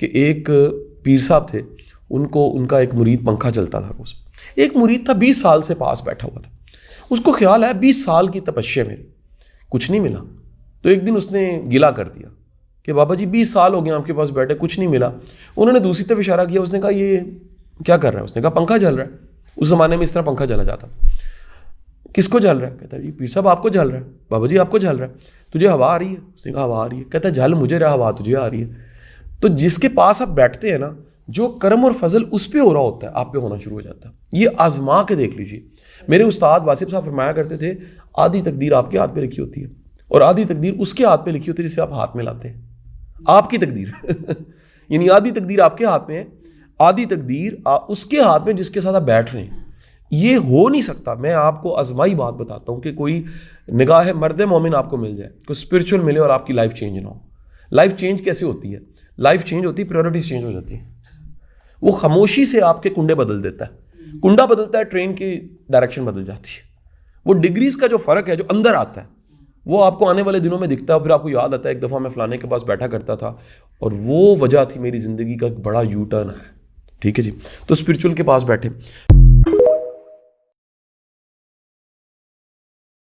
कि एक पीर साहब थे, उनको उनका एक मुरीद पंखा चलता था। उस एक मुरीद था 20 साल से पास बैठा हुआ था। उसको ख्याल है 20 साल की तपस्या मेरी, कुछ नहीं मिला। तो एक दिन उसने गिला कर दिया कि बाबा जी 20 साल हो गए आपके पास बैठे, कुछ नहीं मिला। उन्होंने दूसरी तरफ इशारा किया, उसने कहा ये क्या कर रहा है? उसने कहा पंखा जल रहा है। उस ज़माने में इस तरह पंखा जला जाता। किसको जल रहा है? कहता है जी पीर साहब आपको जल रहा है। बाबा जी आपको जल रहा है, तुझे हवा आ रही है? उसने कहा हवा आ रही है। कहता है जल मुझे रहा, हवा तुझे आ रही है। तो जिसके पास आप बैठते हैं ना, जो कर्म और फजल उस पर हो रहा होता है, आप पे होना शुरू हो जाता है। ये आजमा के देख लीजिए। मेरे उस्ताद वासिफ साहब फरमाया करते थे, आधी तकदीर आपके हाथ में लिखी होती है और आधी तकदीर उसके हाथ में लिखी होती है जिसे आप हाथ में लाते हैं। आपकी तकदीर यानी आधी तकदीर आपके हाथ में है, आधी तकदीर उसके हाथ में जिसके साथ आप बैठ रहे हैं। ये हो नहीं सकता। मैं आपको आजमाई बात बताता हूँ कि कोई निगाह मर्द मोमिन आपको मिल जाए, कोई स्पिरिचुअल मिले और आपकी लाइफ चेंज ना हो। लाइफ चेंज कैसे होती है? लाइफ चेंज होती है, प्रायोरिटीज चेंज हो जाती है। वो खामोशी से आपके कुंडे बदल देता है। कुंडा बदलता है, ट्रेन की डायरेक्शन बदल जाती है। वो डिग्रीज का जो फ़र्क है, जो अंदर आता है, वो आपको आने वाले दिनों में दिखता है। फिर आपको याद आता है एक दफ़ा मैं फ़लाने के पास बैठा करता था और वो वजह थी मेरी ज़िंदगी का एक बड़ा यू टर्न है। ठीक है जी। तो स्पिरिचुअल के पास बैठे।